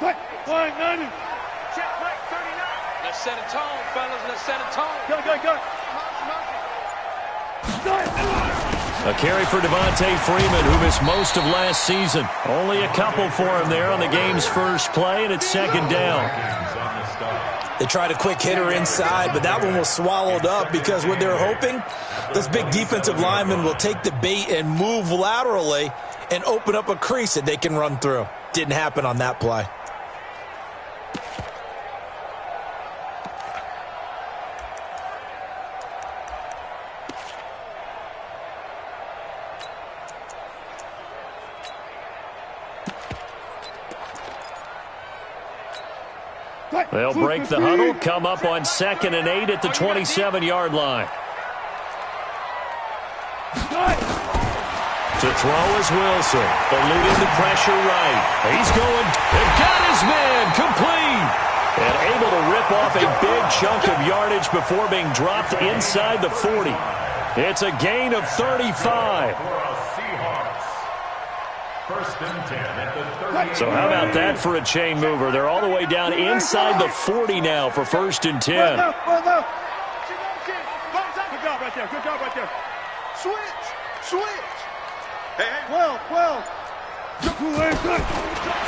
Check play 39. Let's set a tone, fellas. Let's set a tone. Go. A carry for Devontae Freeman, who missed most of last season. Only a couple for him there on the game's first play, and it's second down. They tried a quick hitter inside, but that one was swallowed up because what they're hoping, this big defensive lineman will take the bait and move laterally and open up a crease that they can run through. Didn't happen on that play. They'll break the huddle, come up on 2nd and 8 at the 27-yard line. To throw is Wilson, eluding the pressure right. He's going, and got his man, complete. And able to rip off a big chunk of yardage before being dropped inside the 40. It's a gain of 35. So how about that for a chain mover? They're all the way down inside the 40 now for 1st and 10. Good job right there. Switch. Hey. Well.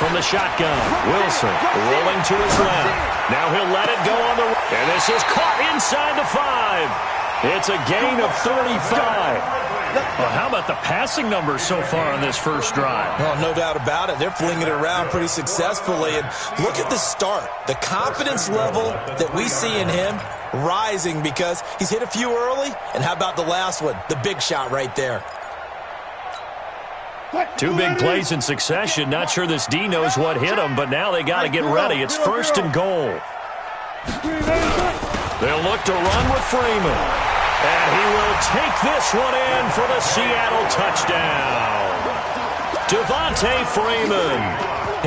From the shotgun, Wilson rolling to his left. Now he'll let it go on the right. And this is caught inside the 5. It's a gain of 35. Well, how about the passing numbers so far on this first drive? Well, no doubt about it. They're flinging it around pretty successfully. And look at the start. The confidence level that we see in him rising because he's hit a few early. And how about the last one? The big shot right there. 2 big plays in succession. Not sure this D knows what hit him, but now they got to get ready. It's 1st and goal. They'll look to run with Freeman. And he will take this one in for the Seattle touchdown. Devontae Freeman,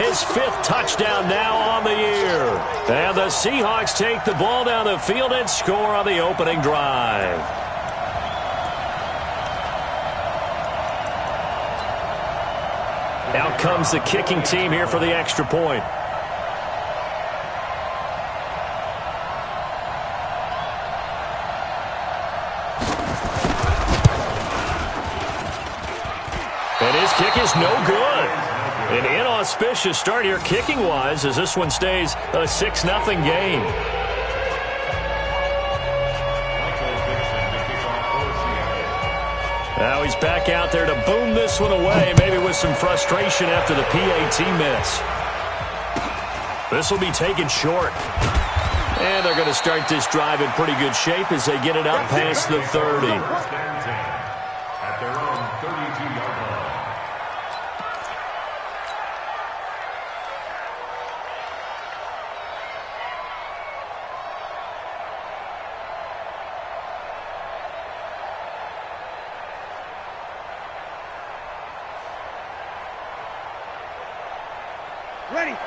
his 5th touchdown now on the year. And the Seahawks take the ball down the field and score on the opening drive. Out comes the kicking team here for the extra point. And his kick is no good. An inauspicious start here kicking-wise as this one stays a 6-0 game. Now he's back out there to boom this one away, maybe with some frustration after the PAT miss. This will be taken short. And they're going to start this drive in pretty good shape as they get it up past the 30. At their own 32-yard line.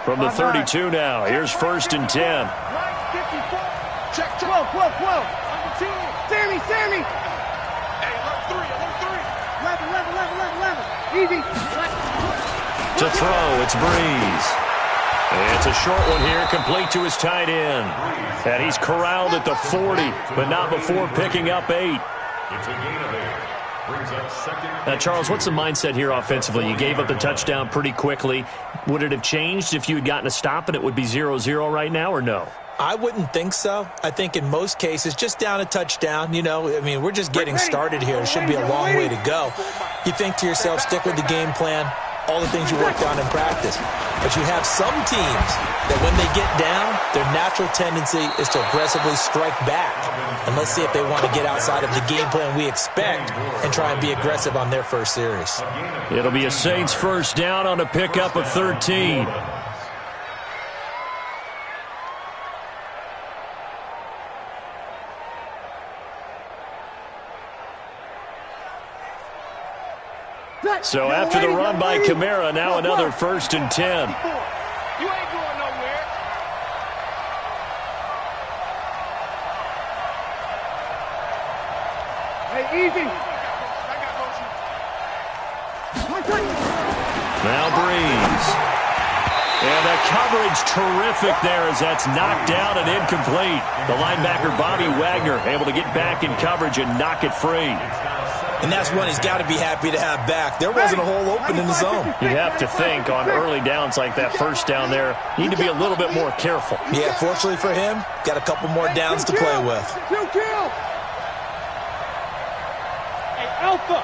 From the 32 now, here's 1st and 10. Check 12. Under 10. Sammy. Hey, alert 3. Easy. To throw, it's Breeze. It's a short one here, complete to his tight end. And he's corralled at the 40, but not before picking up 8. It's a gain of 8. Brings up 2nd. Now, Charles, what's the mindset here offensively? You gave up the touchdown pretty quickly. Would it have changed if you had gotten a stop and it would be 0-0 right now, or no? I wouldn't think so. I think in most cases, just down a touchdown, we're just getting started here. It should be a long way to go. You think to yourself, stick with the game plan, all the things you worked on in practice. But you have some teams that when they get down, their natural tendency is to aggressively strike back. And let's see if they want to get outside of the game plan we expect and try and be aggressive on their first series. It'll be a Saints first down on a pickup of 13. So after the run by Kamara, now another 1st and 10. You ain't going nowhere. Hey, easy. Now Breeze. And the coverage terrific there as that's knocked down and incomplete. The linebacker, Bobby Wagner, able to get back in coverage and knock it free. And that's one he's got to be happy to have back. There wasn't a hole open in the zone. You'd have to think on early downs like that first down there, need to be a little bit more careful. Yeah, fortunately for him, got a couple more downs to play with. Hey, Alpha.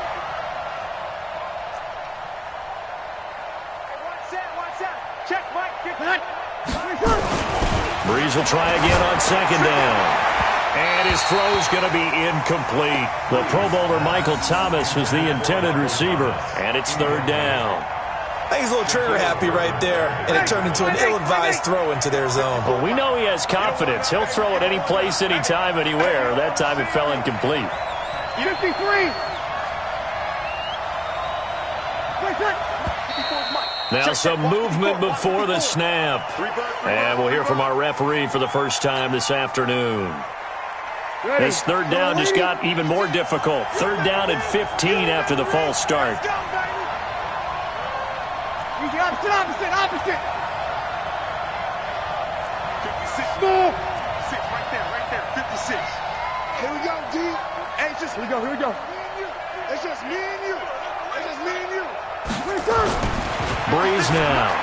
Check, Mike. Breeze will try again on second down. And his throw's going to be incomplete. The Pro Bowler Michael Thomas was the intended receiver, and it's third down. I think he's a little trigger happy right there, and it turned into an ill-advised throw into their zone. Well, we know he has confidence. He'll throw it any place, anytime, anywhere. That time it fell incomplete. 53. Now some movement before the snap. And we'll hear from our referee for the first time this afternoon. This third down just got even more difficult. Third down and 15 after the false start. Opposite. 56. Small. 6 right there. 56. Here we go, D. Hey, here we go. It's just me and you. Breeze now.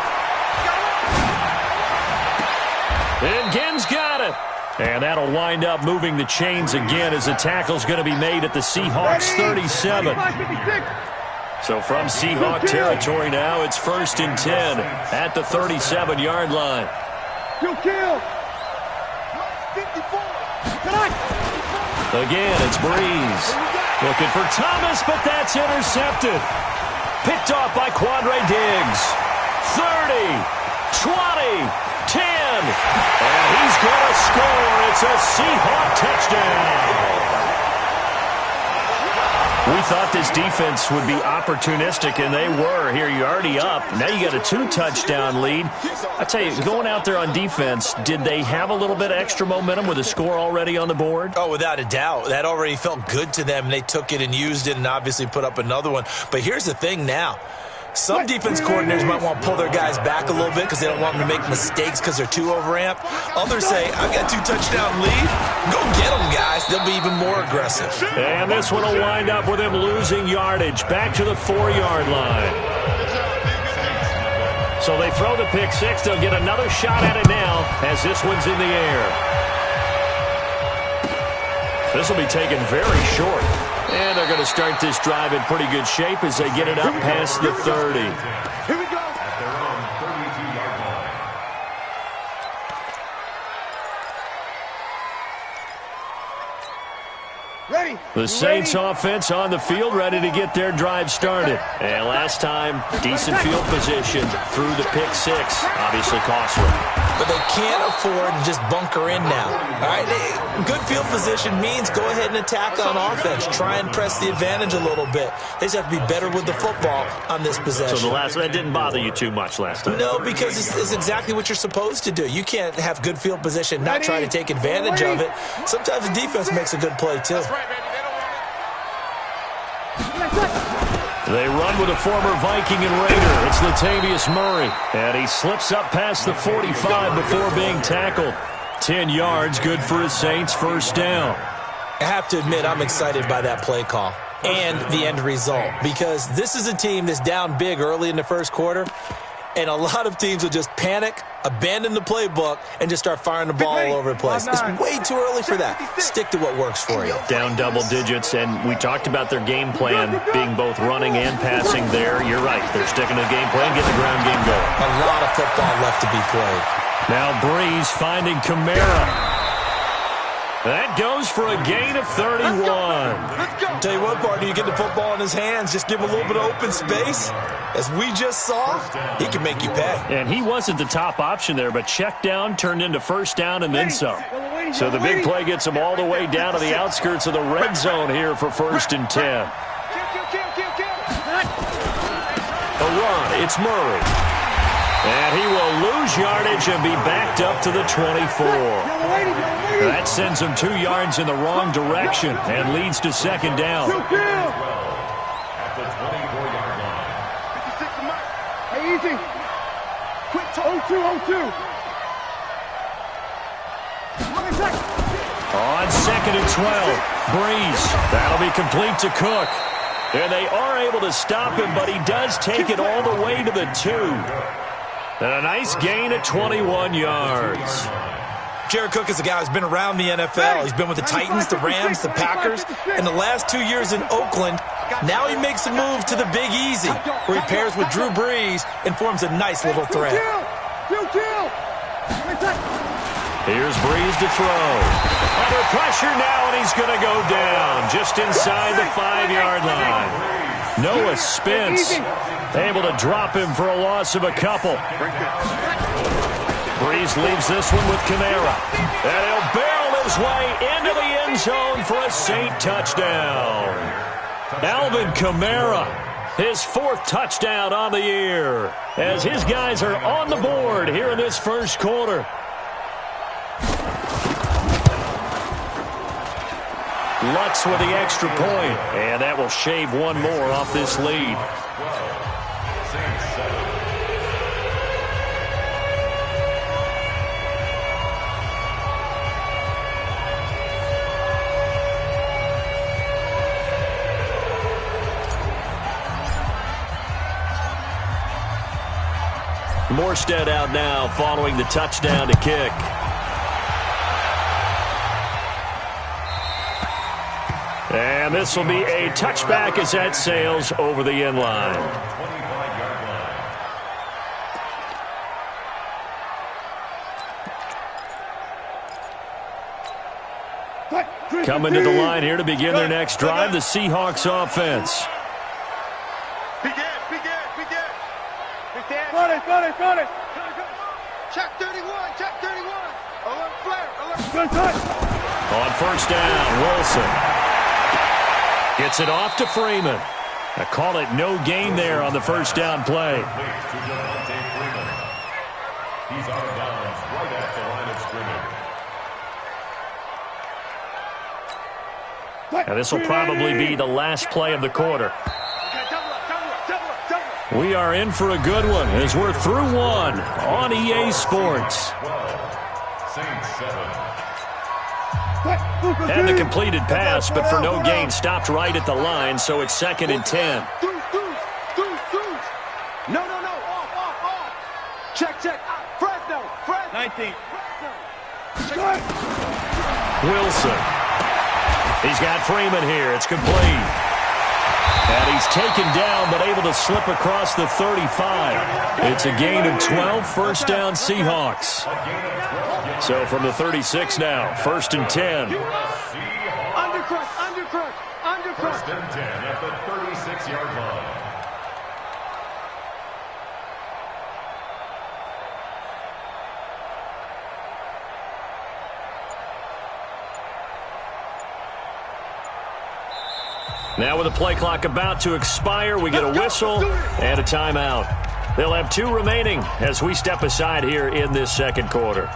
And Ginn's got it. And that'll wind up moving the chains again as the tackle's going to be made at the Seahawks 37. So from Seahawk territory now, it's 1st and 10 at the 37-yard line. Again, it's Breeze. Looking for Thomas, but that's intercepted. Picked off by Quandre Diggs. 30, 20, 10. And he's going to score. It's a Seahawk touchdown. We thought this defense would be opportunistic, and they were. Here, you're already up. Now you got a 2-touchdown lead. I tell you, going out there on defense, did they have a little bit of extra momentum with a score already on the board? Oh, without a doubt. That already felt good to them. They took it and used it and obviously put up another one. But here's the thing now. Some defense coordinators might want to pull their guys back a little bit because they don't want them to make mistakes because they're too overamped. Others say, I've got a 2-touchdown lead. Go get them, guys. They'll be even more aggressive. And this one will wind up with him losing yardage back to the 4-yard line. So they throw the pick six. They'll get another shot at it now as this one's in the air. This will be taken very short. And they're going to start this drive in pretty good shape as they get it up past the 30. Here we go. At their own 32-yard line. Ready. The Saints offense on the field, ready to get their drive started. And last time, decent field position through the pick six. Obviously costly. But they can't afford to just bunker in now. All right, good field position means go ahead and attack on offense. Try and press the advantage a little bit. They just have to be better with the football on this possession. So the last one, that didn't bother you too much last time? No, because it's exactly what you're supposed to do. You can't have good field position, not try to take advantage of it. Sometimes the defense makes a good play, too. They run with a former Viking and Raider. It's Latavius Murray. And he slips up past the 45 before being tackled. 10 yards, good for his Saints, first down. I have to admit, I'm excited by that play call and the end result because this is a team that's down big early in the first quarter, and a lot of teams will just panic, abandon the playbook, and just start firing the ball all over the place. It's way too early for that. Stick to what works for you. Down double digits, and we talked about their game plan being both running and passing there. You're right. They're sticking to the game plan, getting the ground game going. A lot of football left to be played. Now Breeze finding Kamara. That goes for a gain of 31. Tell you what, partner, you get the football in his hands, just give him a little bit of open space. As we just saw, he can make you pay. And he wasn't the top option there, but check down turned into first down and then some. So the big play gets him all the way down to the outskirts of the red zone here for 1st and 10. A run, it's Murray. And he will lose yardage and be backed up to the 24. That sends him 2 yards in the wrong direction and leads to second down. At the 24-yard line. Hey, easy. 0-2. On 2nd and 12, Breeze. That'll be complete to Cook. And they are able to stop him, but he does take it all the way to the 2. And a nice gain of 21 yards. Jared Cook is a guy who's been around the NFL. He's been with the Titans, the Rams, the Packers, and the last 2 years in Oakland. Now he makes a move to the Big Easy, where he pairs with Drew Brees and forms a nice little threat. Here's Brees to throw. Under pressure now, and he's going to go down just inside the 5-yard line. Noah Spence able to drop him for a loss of a couple. Brees leaves this one with Kamara. And he'll barrel his way into the end zone for a Saint touchdown. Alvin Kamara, his 4th touchdown on the year, as his guys are on the board here in this first quarter. Lutz with the extra point, and that will shave one more off this lead. Morstead out now following the touchdown to kick. And this will be a touchback as that sails over the end line. Coming to the line here to begin their next drive, the Seahawks offense. Got it. Check 31. Alert flare. On first down, Wilson gets it off to Freeman. I call it no gain there on the first down play. He's out of bounds right at the line of scrimmage. And this will probably be the last play of the quarter. We are in for a good one as we're through one on EA Sports. 12, Saints 7. And the completed pass, but for no gain, stopped right at the line, so it's 2nd and 10. No. Off. Check. Fresno. 19. Wilson. He's got Freeman here. It's complete. And he's taken down, but able to slip across the 35. It's a gain of 12, first down Seahawks. So from the 36 now, 1st and 10. Undercrush. First and 10 at the 36-yard line. Now with the play clock about to expire, we get a whistle and a timeout. They'll have 2 remaining as we step aside here in this second quarter.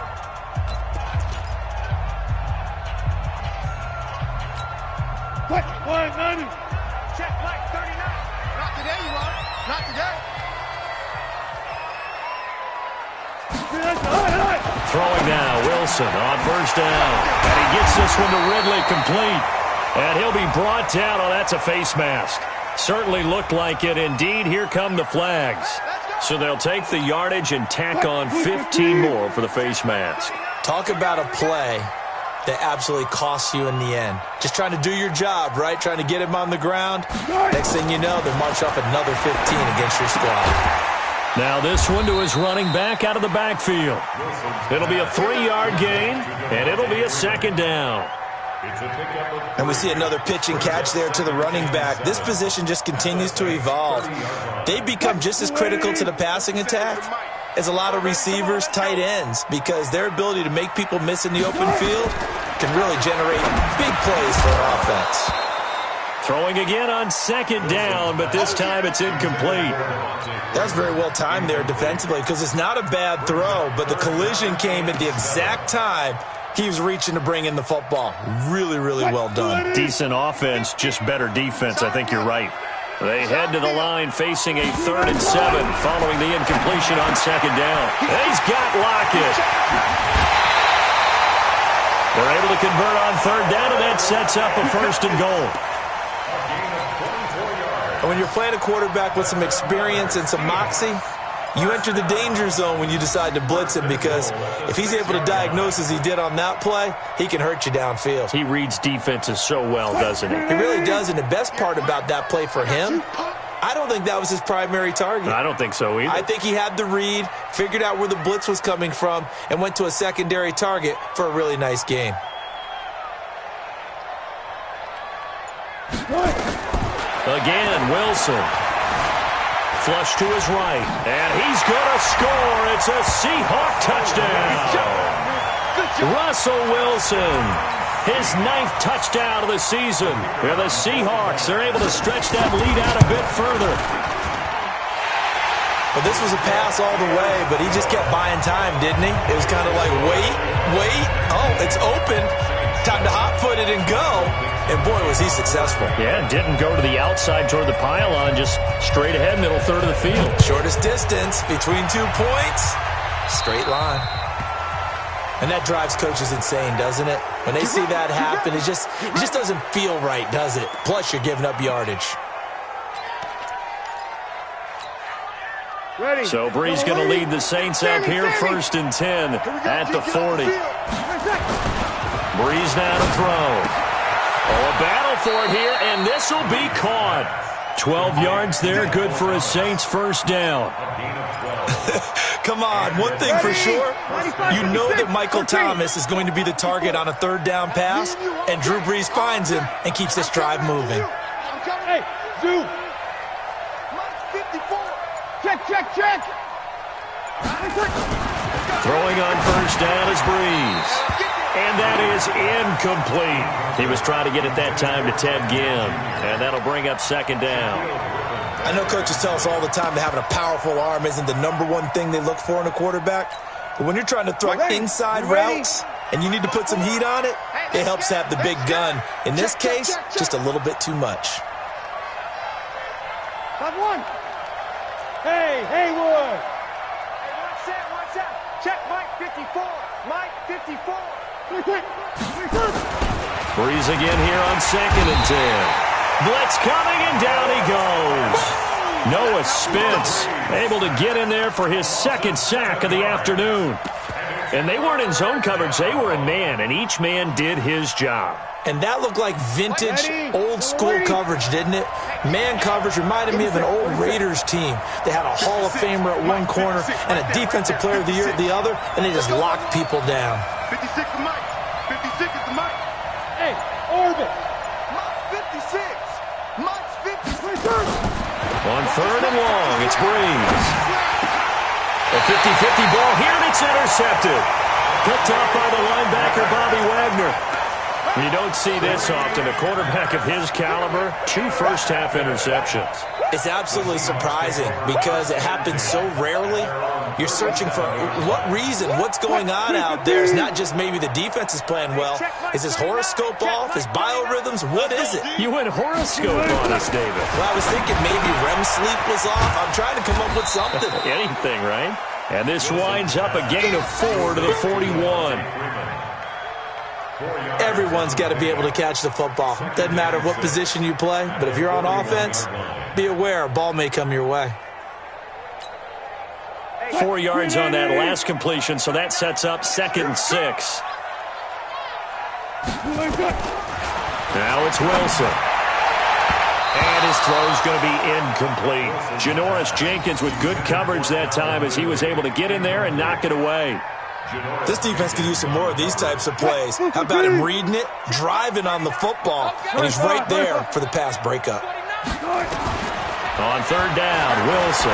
Check, Mike, 39. Not today, you are. Not today. Throwing now, Wilson on first down. And he gets this one to Ridley complete. And he'll be brought down. Oh, that's a face mask. Certainly looked like it. Indeed, here come the flags. So they'll take the yardage and tack on 15 more for the face mask. Talk about a play that absolutely costs you in the end. Just trying to do your job, right? Trying to get him on the ground. Next thing you know, they march off another 15 against your squad. Now this one to his running back out of the backfield. It'll be a 3-yard gain, and it'll be a 2nd down. And we see another pitch and catch there to the running back. This position just continues to evolve. They become just as critical to the passing attack as a lot of receivers, tight ends, because their ability to make people miss in the open field can really generate big plays for an offense. Throwing again on 2nd down, but this time it's incomplete. That was very well timed there defensively, because it's not a bad throw, but the collision came at the exact time he was reaching to bring in the football. Really, really well done. Decent offense, just better defense. I think you're right. They head to the line facing a 3rd and 7 following the incompletion on 2nd down. He's got Lockett. They're able to convert on 3rd down, and that sets up a 1st and goal. And when you're playing a quarterback with some experience and some moxie, you enter the danger zone when you decide to blitz him, because if he's able to diagnose as he did on that play, he can hurt you downfield. He reads defenses so well, doesn't he? He really does, and the best part about that play for him, I don't think that was his primary target. I don't think so either. I think he had the read, figured out where the blitz was coming from, and went to a secondary target for a really nice gain. Again, Wilson. Flush to his right, and he's going to score. It's a Seahawk touchdown. Russell Wilson, his 9th touchdown of the season. And the Seahawks are able to stretch that lead out a bit further. Well, this was a pass all the way, but he just kept buying time, didn't he? It was kind of like, wait. Oh, it's open. Time to hot-foot it and go. And, boy, was he successful. Yeah, didn't go to the outside toward the pylon, just straight ahead, middle third of the field. Shortest distance between 2 points, straight line. And that drives coaches insane, doesn't it? When they see that happen, it just doesn't feel right, does it? Plus, you're giving up yardage. So Bree's going to lead the Saints up here, 1st and 10 at the 40. Breeze now to throw. Oh, a battle for it here, and this will be caught. 12 yards there, good for a Saints 1st down. Come on, one thing for sure, you know that Michael Thomas is going to be the target on a 3rd down pass, and Drew Brees finds him and keeps this drive moving. Hey, Drew. 54. Check. Throwing on 1st down is Breeze. And that is incomplete. He was trying to get it that time to Ted Ginn. And that'll bring up 2nd down. I know coaches tell us all the time that having a powerful arm isn't the #1 thing they look for in a quarterback. But when you're trying to throw inside routes and you need to put some heat on it, it helps to have the big gun. In this case, just a little bit too much. #1. Hey, Haywood. Hey, watch that. Check Mike 54. Mike 54. Breeze again here on 2nd and 10. Blitz coming, and down he goes. Noah Spence able to get in there for his 2nd sack of the afternoon. And they weren't in zone coverage, they were in man, and each man did his job. And that looked like vintage, old-school coverage, didn't it? Man coverage reminded me of an old Raiders team. They had a Hall of Famer at one corner and a Defensive Player of the Year at the other, and they just locked people down. 56 to Mike. 56 is to Mike. Hey, Orbit. Mike 56. Mike's 56. On 3rd and long, it's Breeze. A 50-50 ball here, and it's intercepted. Picked off by the linebacker, Bobby Wagner. You don't see this often. A quarterback of his caliber, 2 first-half interceptions. It's absolutely surprising because it happens so rarely. You're searching for what reason, what's going on out there. It's not just maybe the defense is playing well. Is his horoscope off? His biorhythms? What is it? You went horoscope on us, David. Well, I was thinking maybe REM sleep was off. I'm trying to come up with something. Anything, right? And this winds up a gain of 4 to the 41. Everyone's got to be able to catch the football. Doesn't matter what position you play, but if you're on offense, be aware a ball may come your way. 4 yards on that last completion, so that sets up 2nd and 6. Now it's Wilson. And his throw's going to be incomplete. Janoris Jenkins with good coverage that time as he was able to get in there and knock it away. This defense could use some more of these types of plays. How about him reading it, driving on the football, and he's right there for the pass breakup. On 3rd down, Wilson.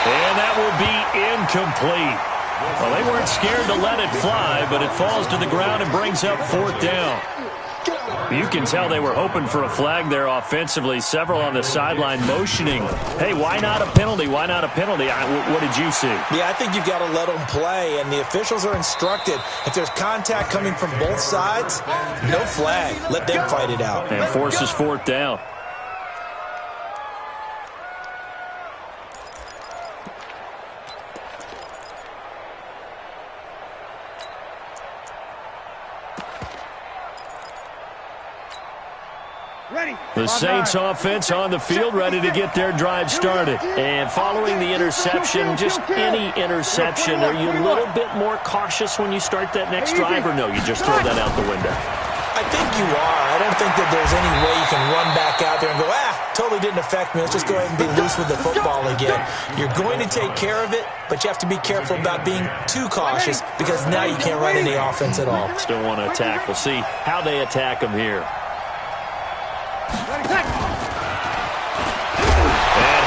And that will be incomplete. Well, they weren't scared to let it fly, but it falls to the ground and brings up 4th down. You can tell they were hoping for a flag there offensively. Several on the sideline motioning, hey, why not a penalty? Why not a penalty? What did you see? Yeah, I think you've got to let them play, and the officials are instructed. If there's contact coming from both sides, no flag. Let them fight it out. And forces 4th down. The Saints offense on the field, ready to get their drive started. And following the interception, just any interception, are you a little bit more cautious when you start that next drive, or no, you just throw that out the window? I think you are. I don't think that there's any way you can run back out there and go, totally didn't affect me. Let's just go ahead and be loose with the football again. You're going to take care of it, but you have to be careful about being too cautious because now you can't run any offense at all. Still want to attack. We'll see how they attack them here. And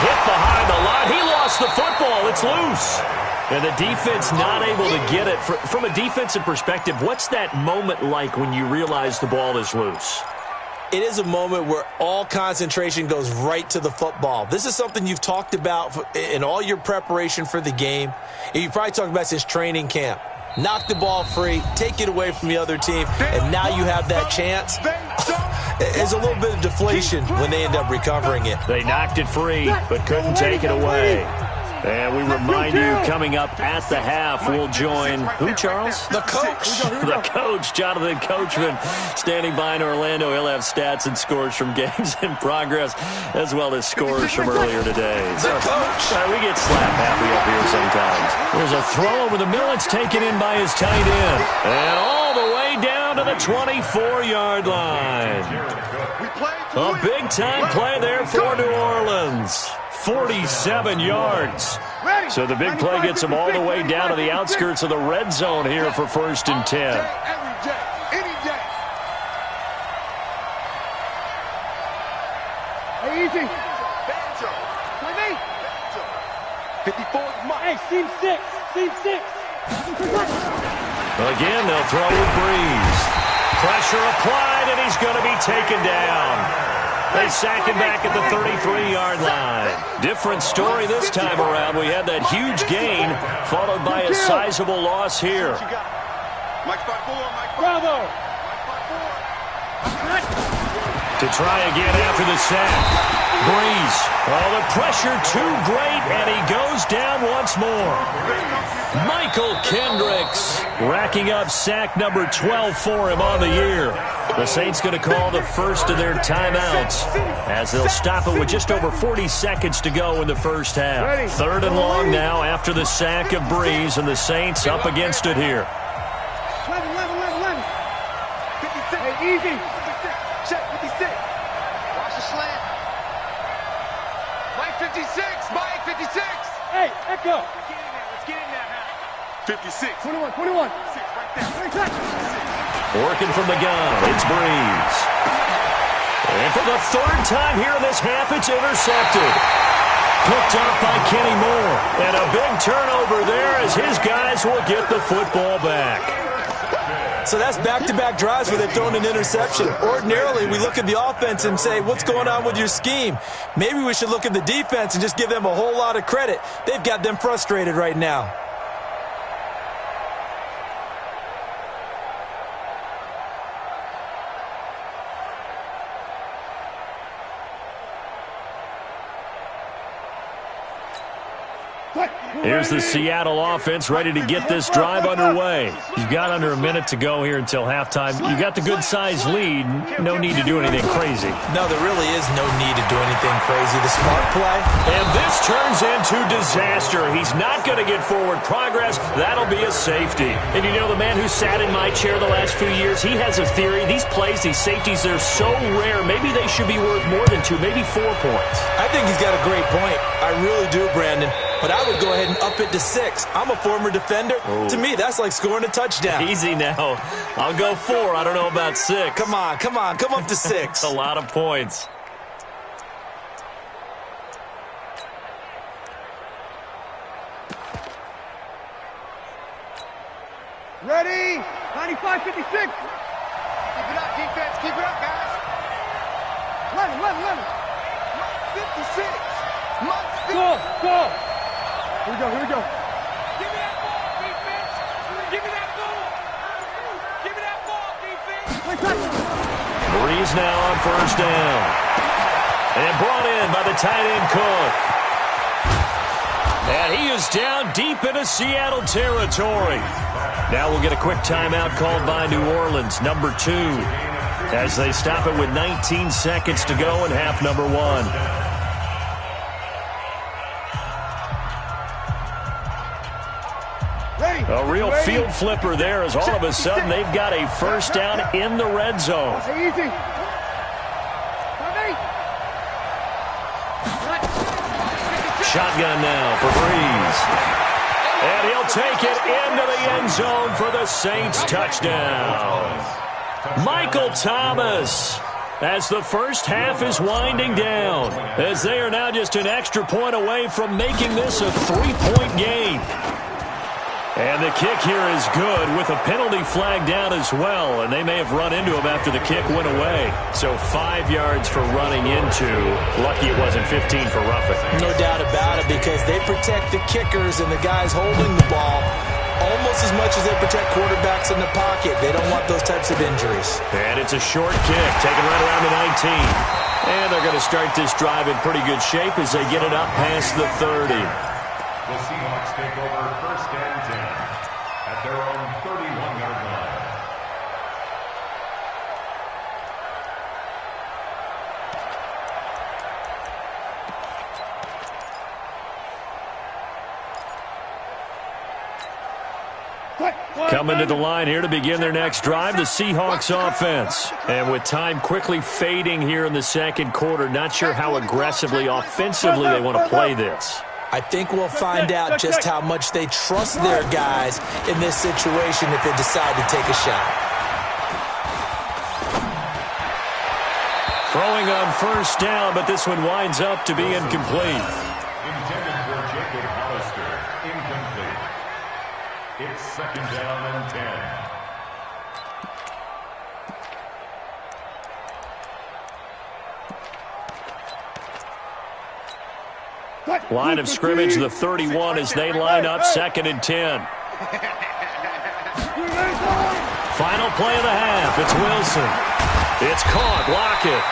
hit behind the line. He lost the football. It's loose. And the defense not able to get it. From a defensive perspective, what's that moment like when you realize the ball is loose? It is a moment where all concentration goes right to the football. This is something you've talked about in all your preparation for the game. And you probably talked about since training camp. Knock the ball free, take it away from the other team, and now you have that chance. There's a little bit of deflation when they end up recovering it. They knocked it free, but couldn't take it away. And we remind you, coming up at the half, we'll join, who, Charles? The coach. The coach, Jonathan Coachman, standing by in Orlando. He'll have stats and scores from games in progress, as well as scores from earlier today. The coach. We get slap happy up here sometimes. There's a throw over the middle. It's taken in by his tight end. And all the way down to the 24-yard line. A big-time play there for New Orleans. 47 yards. So the big play gets them all the way down to the outskirts of the red zone here for 1st and 10. Hey, easy. 54. Hey, seam 6. Again, they'll throw with Breeze. Pressure applied, and he's going to be taken down. They sack him back at the 33-yard line. Different story this time around. We had that huge gain, followed by a sizable loss here. Bravo. To try again after the sack. Breeze. Oh, the pressure too great, and he goes down once more. Michael Kendricks racking up sack number 12 for him on the year. The Saints going to call the first of their timeouts as they'll stop it with just over 40 seconds to go in the first half. 3rd and long now after the sack of Breeze, and the Saints up against it here. 11. Hey, easy. Check 56. Watch the slant. Mike 56. Mike 56. Hey, echo. Let's get in there. 56. 21. 6 right there. Working from the gun, it's Breeze. And for the 3rd time here in this half, it's intercepted. Picked up by Kenny Moore. And a big turnover there as his guys will get the football back. So that's back-to-back drives where they've thrown an interception. Ordinarily, we look at the offense and say, what's going on with your scheme? Maybe we should look at the defense and just give them a whole lot of credit. They've got them frustrated right now. Here's the Seattle offense ready to get this drive underway. You've got under a minute to go here until halftime. You've got the good-sized lead. No need to do anything crazy. No, there really is no need to do anything crazy. The smart play. And this turns into disaster. He's not going to get forward progress. That'll be a safety. And you know, the man who sat in my chair the last few years, he has a theory. These plays, these safeties, they're so rare. Maybe they should be worth more than 2, maybe 4 points. I think he's got a great point. I really do, Brandon. But I would go ahead and up it to 6. I'm a former defender. To me, that's like scoring a touchdown. Easy now. I'll go 4. I don't know about 6. Come on. Come up to 6. A lot of points. Ready? 95, 56. Keep it up, defense. Keep it up, guys. 11. 56. Go. Here we go. Give me that ball, defense. Give me that ball, defense. Breeze now on 1st down. And brought in by the tight end Cook. And he is down deep into Seattle territory. Now we'll get a quick timeout called by New Orleans, number 2. as they stop it with 19 seconds to go in half number one. A real field flipper there as all of a sudden they've got a first down in the red zone. Shotgun now for Breeze. And he'll take it into the end zone for the Saints touchdown. Michael Thomas, as the first half is winding down, as they are now just an extra point away from making this a 3-point game. And the kick here is good with a penalty flag down as well, and they may have run into him after the kick went away. So 5 yards for running into. Lucky it wasn't 15 for roughing. No doubt about it, because they protect the kickers and the guys holding the ball almost as much as they protect quarterbacks in the pocket. They don't want those types of injuries. And it's a short kick, taken right around the 19. And they're going to start this drive in pretty good shape as they get it up past the 30. The Seahawks take over first and 10 at their own 31-yard line. Coming to the line here to begin their next drive, the Seahawks offense. And with time quickly fading here in the second quarter, not sure how aggressively, offensively they want to play this. I think we'll find out just how much they trust their guys in this situation if they decide to take a shot. Throwing on first down, but this one winds up to be incomplete. Intended for Jacob Hollister. Incomplete. It's second down and 10. Line of scrimmage, the 31, as they line up second and 10. Final play of the half. It's Wilson. It's caught. Lockett.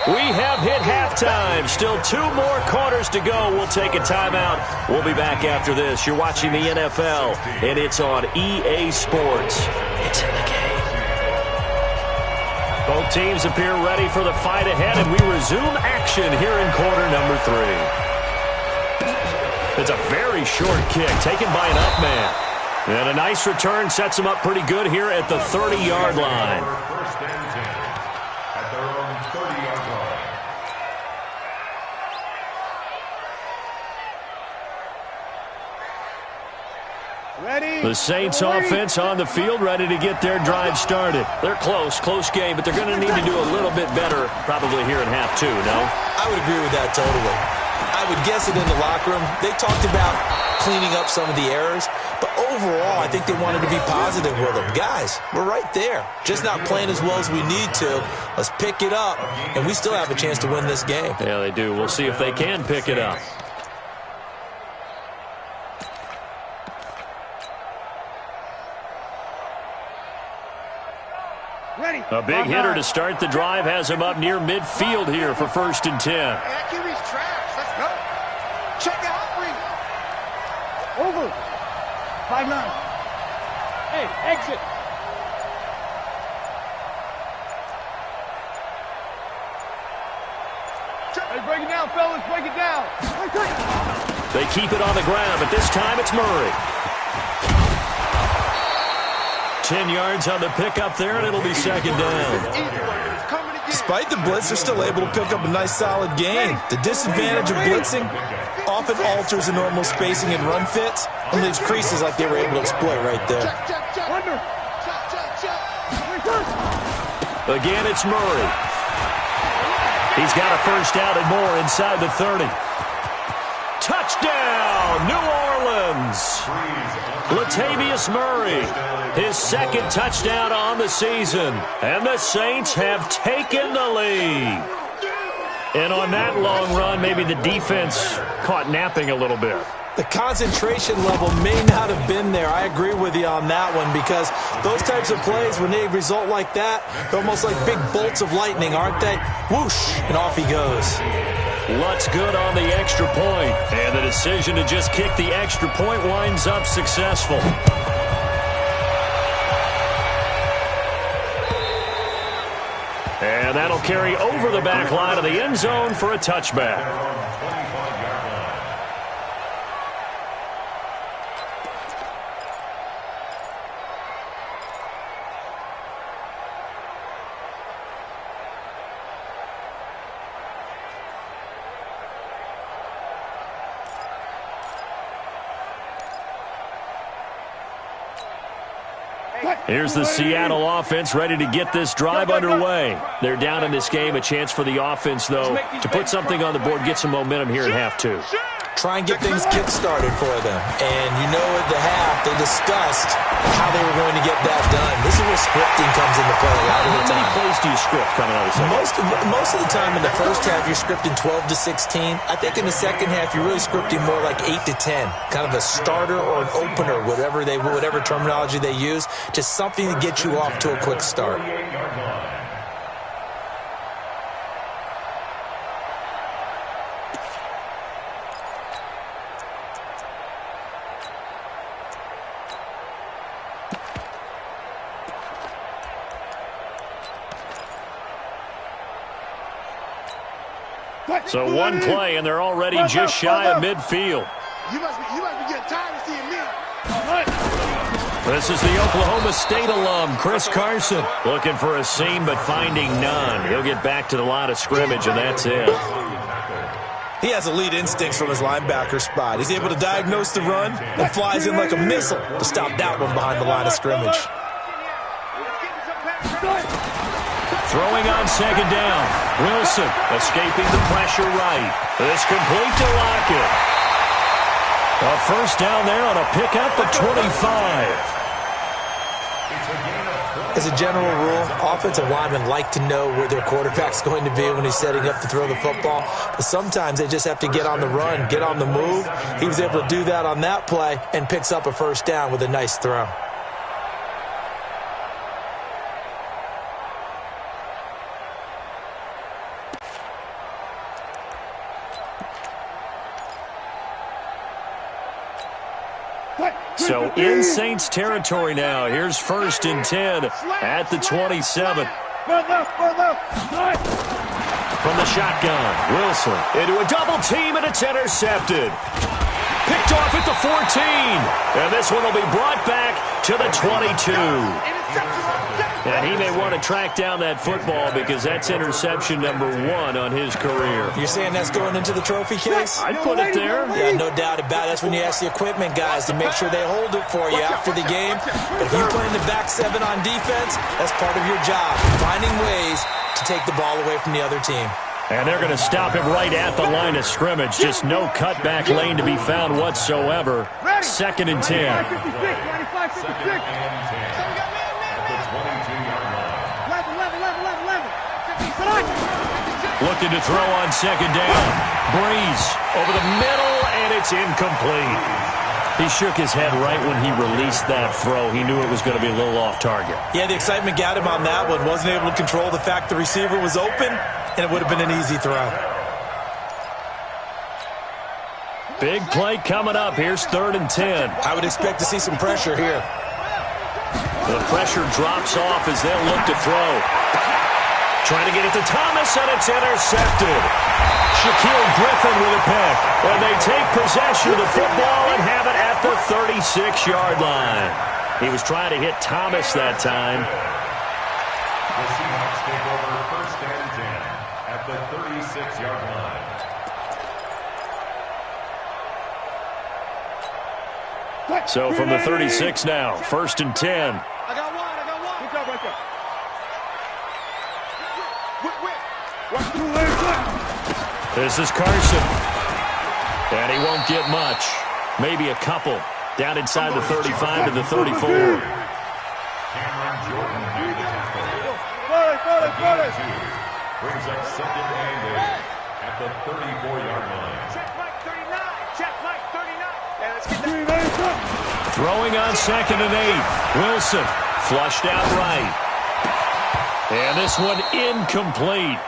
We have hit halftime. Still 2 more quarters to go. We'll take a timeout. We'll be back after this. You're watching the NFL, and it's on EA Sports. It's in the game. Both teams appear ready for the fight ahead, and we resume action here in quarter number 3. It's a very short kick taken by an up man. And a nice return sets them up pretty good here at the 30-yard line. First and 10 at their own 30-yard line. The Saints offense on the field, ready to get their drive started. They're close game, but they're going to need to do a little bit better probably here in half 2, no? I would agree with that totally. I would guess it in the locker room. They talked about cleaning up some of the errors, but overall, I think they wanted to be positive with them. Guys, we're right there. Just not playing as well as we need to. Let's pick it up, and we still have a chance to win this game. Yeah, they do. We'll see if they can pick it up. A big hitter to start the drive has him up near midfield here for first and 10. That QB's trash. Let's go. Check out, Reed. Over. 5-9. Hey, exit. Hey, break it down, fellas. Break it down. They keep it on the ground, but this time it's Murray. 10 yards on the pickup there, and it'll be second down. Despite the blitz, they're still able to pick up a nice, solid gain. The disadvantage of blitzing often alters the normal spacing and run fits and leaves creases like they were able to exploit right there. Again, it's Murray. He's got a first down and more inside the 30. Touchdown, New Orleans. Latavius Murray, his second touchdown on the season. And the Saints have taken the lead. And on that long run, maybe the defense caught napping a little bit. The concentration level may not have been there. I agree with you on that one, because those types of plays, when they result like that, they're almost like big bolts of lightning, aren't they? Whoosh, and off he goes. Lutz good on the extra point, and the decision to just kick the extra point winds up successful. And that'll carry over the back line of the end zone for a touchback. Here's the Seattle offense ready to get this drive underway. They're down in this game. A chance for the offense, though, to put something on the board, get some momentum here in half two. Try and get things kick-started for them. And you know at the half, they discussed how they were going to get that done. This is where scripting comes into play a lot of the time. How many plays do you script coming out of the second? Most of the time in the first half, you're scripting 12 to 16. I think in the second half, you're really scripting more like 8 to 10. Kind of a starter or an opener, whatever terminology they use. Just something to get you off to a quick start. So one play, and they're already just shy of midfield. You must be getting tired of seeing me. This is the Oklahoma State alum, Chris Carson. Looking for a seam, but finding none. He'll get back to the line of scrimmage, and that's it. He has elite instincts from his linebacker spot. He's able to diagnose the run and flies in like a missile to stop that one behind the line of scrimmage. Throwing on second down. Wilson escaping the pressure right. This complete to Lockett. A first down there on a pickup at 25. As a general rule, offensive linemen like to know where their quarterback's going to be when he's setting up to throw the football. But sometimes they just have to get on the run, get on the move. He was able to do that on that play and picks up a first down with a nice throw. So in Saints territory now. Here's 1st and 10 at the 27. From the shotgun, Wilson into a double team, and it's intercepted. Picked off at the 14. And this one will be brought back to the 22. And he may want to track down that football because that's interception number 1 on his career. You're saying that's going into the trophy case? I'd put it there. Yeah, no doubt about it. That's when you ask the equipment guys to make sure they hold it for you after the game. But if you're playing the back 7 on defense, that's part of your job, finding ways to take the ball away from the other team. And they're going to stop him right at the line of scrimmage. Just no cutback lane to be found whatsoever. 2nd and 10. Looking to throw on second down. Breeze over the middle, and it's incomplete. He shook his head right when he released that throw. He knew it was going to be a little off target. Yeah, the excitement got him on that one. Wasn't able to control the fact the receiver was open, and it would have been an easy throw. Big play coming up. Here's 3rd and 10. I would expect to see some pressure here. The pressure drops off as they'll look to throw. Trying to get it to Thomas, and it's intercepted. Shaquille Griffin with a pick. And they take possession of the football and have it at the 36-yard line. He was trying to hit Thomas that time. The Seahawks take over 1st and 10 at the 36-yard line. So from the 36 now, 1st and 10. I got one. Good job right there. This is Carson. And he won't get much. Maybe a couple. Down inside the 35 to the 34. Cameron Jordan made the tackle. Brings up 2nd and 8 at the 34-yard line. Check Mike 39. Check Mike 39. And let's get that. Throwing on 2nd and 8. Wilson flushed out right. And this one incomplete.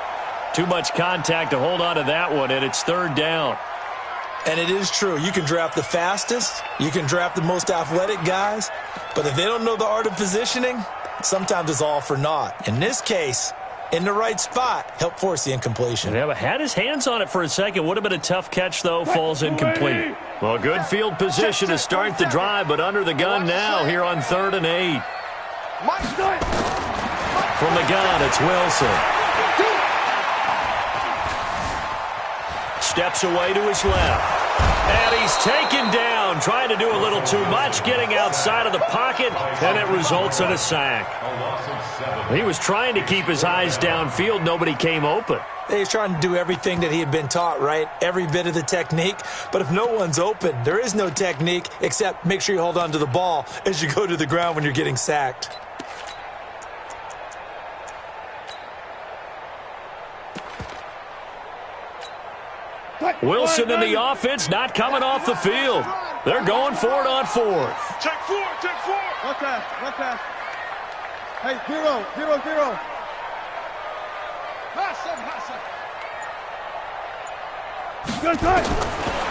Too much contact to hold on to that one, and it's 3rd down. And it is true. You can draft the fastest. You can draft the most athletic guys. But if they don't know the art of positioning, sometimes it's all for naught. In this case, in the right spot. Help force the incompletion. Yeah, but had his hands on it for a second. Would have been a tough catch, though. Falls incomplete. Well, good field position to start the drive, but under the gun now here on 3rd and 8. From the gun, it's Wilson. Steps away to his left. And he's taken down, trying to do a little too much, getting outside of the pocket, and it results in a sack. He was trying to keep his eyes downfield. Nobody came open. He's trying to do everything that he had been taught, right? Every bit of the technique. But if no one's open, there is no technique except make sure you hold on to the ball as you go to the ground when you're getting sacked. Wilson in the offense not coming off the field. They're going for it on 4th. Take 4, take 4. One pass. Hey, 0.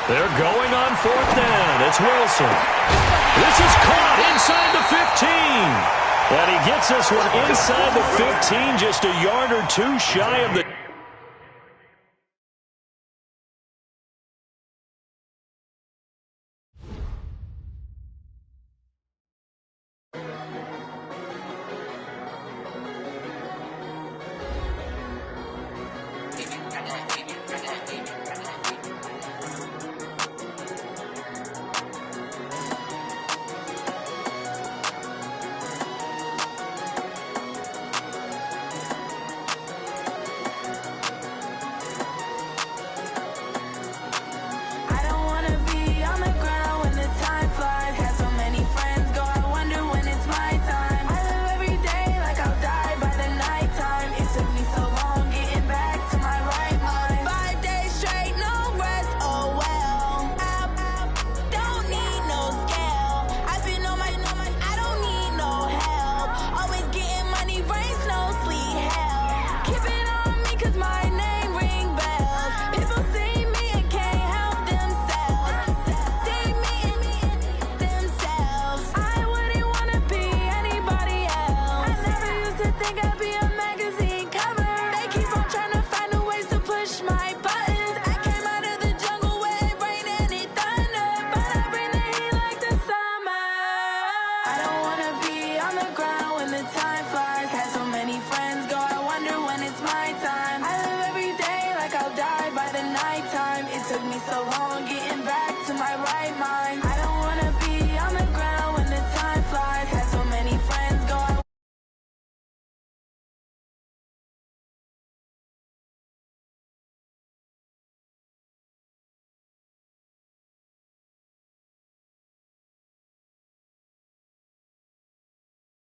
They're going on 4th down. It's Wilson. This is caught inside the 15. And he gets this one inside the 15, just a yard or two shy of the